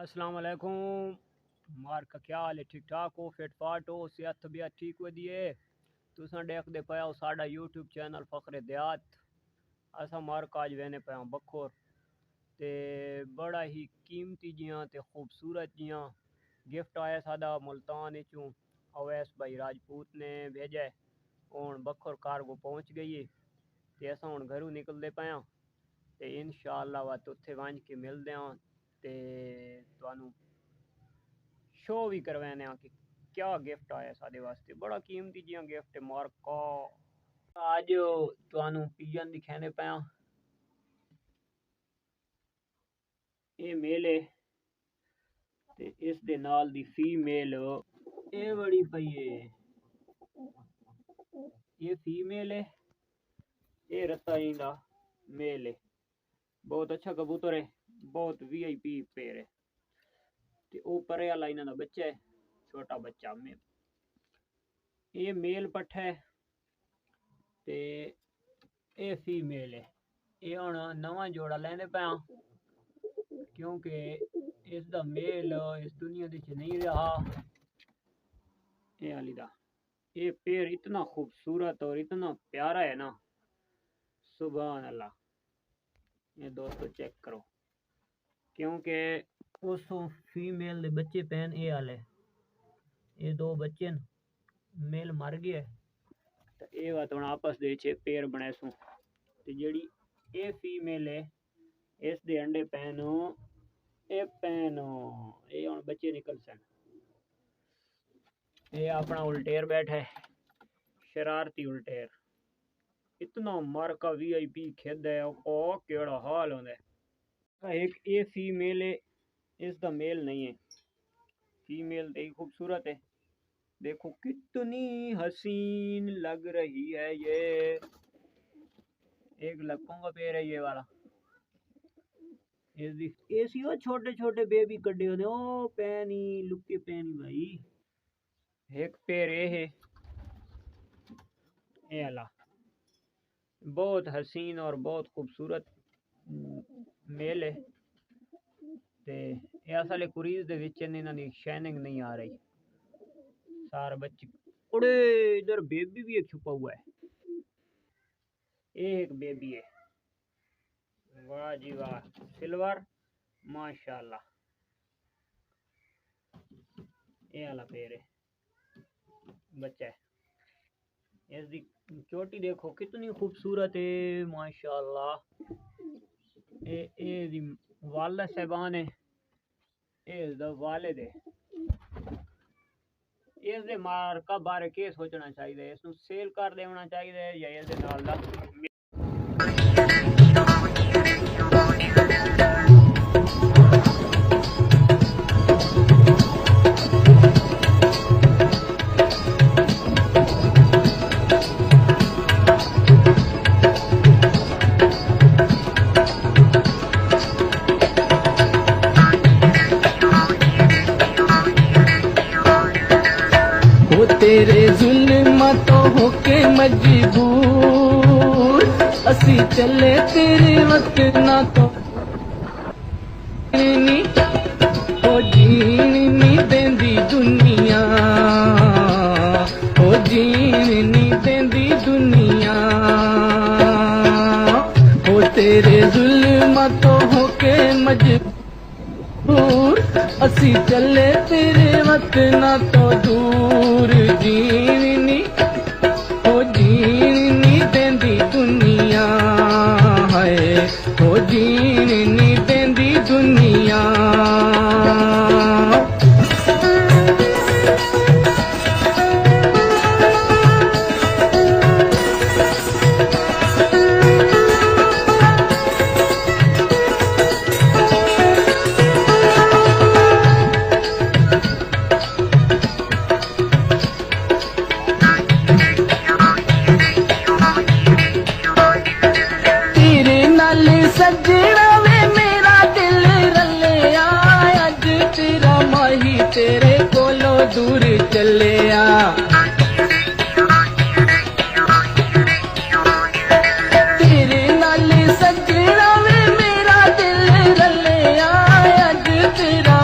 अस्सलाम वालेकुम। मार का क्या हाल है? ठीक ठाक हो, फिट फाट हो, सेहत तबीयत ठीक हो दी है? तुसा देखते पे हो साडा यूट्यूब चैनल फखरे देहात। असा मार का अज वेने पे बखोर ते बड़ा ही कीमती जियां ते खूबसूरत जियां गिफ्ट आया सादा मुल्तान चूँ अवैस भाई राजपूत ने भेजा है। हुण बखोर कारगो पहुँच गई है ते असा हुण घरों निकलते पे ते इंशाअल्लाह वा उत्थे वंज के मिलदे हां ते तुहानू शो भी करवाने कि क्या गिफ्ट आया साडे वास्ते। बड़ा कीमती जिहा गिफ्ट है मार्का। अज तुहानू पिजन दिखाने पे ये मेल है ते इस दे नाल दी फीमेल ये बड़ी पई है। ये फीमेल है, ये रत्ता इंदा मेल है। बहुत अच्छा कबूतर है, बहुत वीआईपी पेड़ है। ते ऊपर वाला इन्हां दा बच्चा है, छोटा बच्चा में। ये मेल पट्ठा है ते ये फीमेल है। ये हुण नवा जोड़ा लैंदे पे क्योंकि इसका मेल इस दुनिया च नहीं रहा। ये अली दा ये पेड़ इतना खूबसूरत और इतना प्यारा है ना, सुभान अल्लाह। ये दोस्तों चेक करो, क्योंकि उस फीमेल दे बच्चे पैन ये आले, ये दो बच्चे न मेल मर गया तो ये बात हुण आपस दे विच पेड़ बने सू। ते जेड़ी ये फीमेल है इस दे अंडे पैनो ये पैनो ये हुण बच्चे निकल सन। ये अपना उल्टेर बैठा है, शरारती उल्टेर। इतना मर का वीआईपी खेद है, ओ केड़ा हाल होंदा है। एक ये फीमेल है, इसका मेल नहीं है। फीमेल देखी खूबसूरत है, देखो कितनी हसीन लग रही है। ये एक लक्कों का पेड़ है ये वाला। ऐसी वो छोटे छोटे बेबी कड्डे होने ओ पैनी लुक्के पैनी भाई। एक पेड़ ये है, ये वाला बहुत हसीन और बहुत खूबसूरत मेल है। ते ये असले कुरीज दे विच इन्हां दी शाइनिंग नहीं आ रही। सारे बच्चे उड़े, इधर बेबी भी एक छुपा हुआ है। ये एक बेबी है, वाह जी वाह, सिल्वर माशाल्लाह। ये वाला पेड़ है, बच्चा है। इसकी चोटी देखो कितनी खूबसूरत है माशाल्लाह। ये वाला साहबान है, ये वालिद है। इसके मार का बारे के सोचना चाहिए, इसको सेल कर देना चाहिए या इसके नाल दा तेरे जुल्म तो होके मजबूर असी चले तेरे वक्त ना तो हो जीन नी देंदी दुनिया, हो जीन नी देंदी दुनिया। हो तेरे जुल्म तो होके मजबूर असी चले तेरे वक्त ना तो दूर। जीनी हो जीनी देंदी दुनिया है, हो जीनी देंदी दुनिया। सजना वे मेरा दिल रलिया, अज तेरा माही तेरे कोलों दूर चलिया। तेरे नाल सजना वे मेरा दिल रलिया, अज तेरा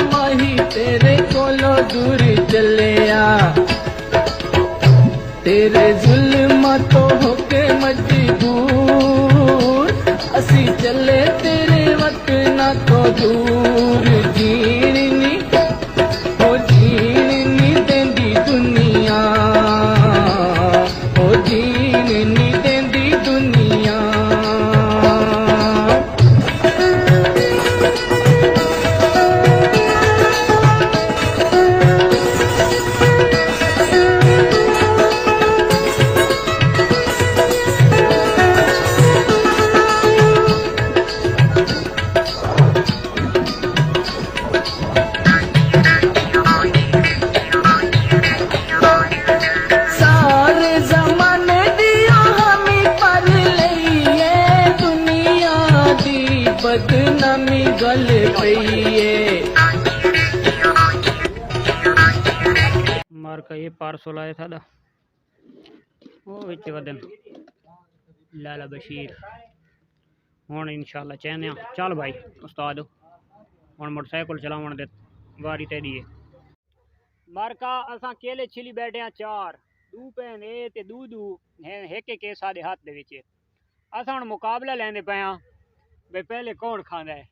तेरे जुल्म तो होके मजबूर असी चले तेरे वक्त ना तो दूर जीनी हो जीनी देंदी दुनिया हो जीनी देंदी दुनिया सारे जमाने दिया हमी पर लईए दुनिया दी बदनामी गल पईए मार का ये पार्सल आया था दा वो विच वदन लाला बशीर हुण इंशाल्लाह चैन चल भाई उस्ताद हुण मोटरसाइकिल चलावन दे वारी तेरी है मारका असां केले छिली बैठे हैं चार दू भैन ए ते दू दू एक एक सादे हाथ दे विच असां हुण मुकाबला लैंदे पे हां बई पहले कौन खांदा है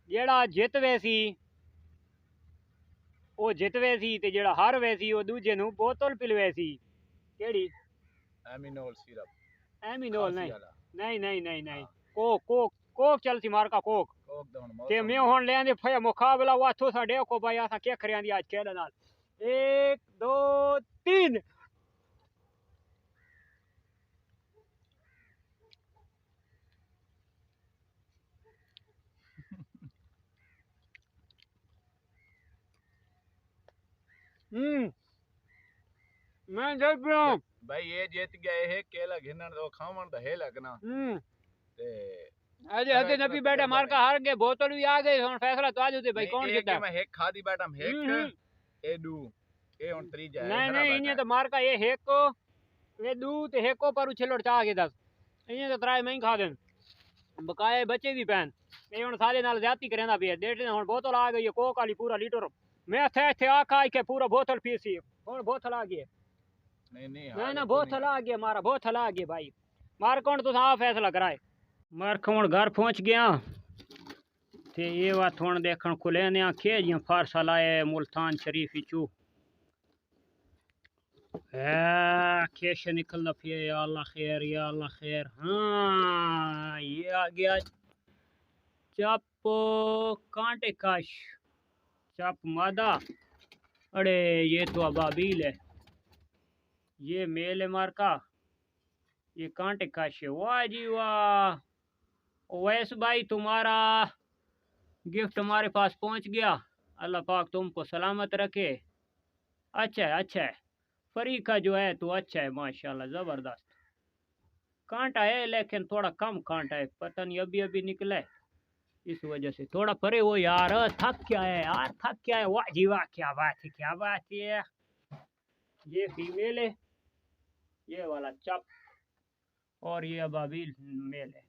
जेड़ा जितवे सी वो जितवे सी ते जेड़ा हारवे सी वो दूजे नू बोतल पिलवे सी केड़ी एमिनोल सिरप एमिनोल खांसी नहीं वाला। नहीं नहीं नहीं नहीं कोक कोक कोक चल सी मारका कोक कोक दा हुण ते मौसम मैं हुण लेंदे फया मुकाबला वो थो सा देखो भाई असां के खरियांदी आज खेल नाल 1 2 3 मैं देख रहा हूं भाई ये जीत गए है केला घिनन दो खावन दा है लगना ते अरे हते नबी बैठे मार का हार गए बोतल भी आ गई हुन फैसला तो आज होते भाई कौन एक जीता मैं एक खादी बैठम एक ए दू ए हुन त्रीजा है नहीं नहीं इने तो मार का ये हेको ये दू ते हेको पर उछलोड़ चा के दस इने तो त्राय मैं ही खा देन बकाए बच्चे भी पैन ये हुन सारे नाल ज्यादती करेंदा पे डेढ़ हुन बोतल आ गई है कोक वाली पूरा लीटर मैं थे थे आ खा के पूरा बोतल पीसी हुन बोतल आ गई नहीं ना बोतल आ गया मारा बोतल आ गया भाई मार कौन तो आ फैसला कराए मार हुन घर पहुंच गया ते ये बात हुन देखण खुले ने आखे जियां फारसा लाए मुल्तान शरीफ चू केश निकलना फिर या अल्लाह खैर हाँ ये आ गया चप कांटे काश चप मादा अरे ये तो अबाबील है ये मेल है मार का ये कांटे काश है वाह जी वाह वैस भाई तुम्हारा गिफ्ट हमारे पास पहुंच गया अल्लाह पाक तुमको सलामत रखे अच्छा है फरी का जो है तो अच्छा है माशाल्लाह ज़बरदस्त कांटा है लेकिन थोड़ा कम कांटा है पता नहीं अभी निकला है इस वजह से थोड़ा परे वो यार थक क्या है वाह जी वाह क्या बात है ये फीमेल है ये वाला चप और ये अबाबील मेल है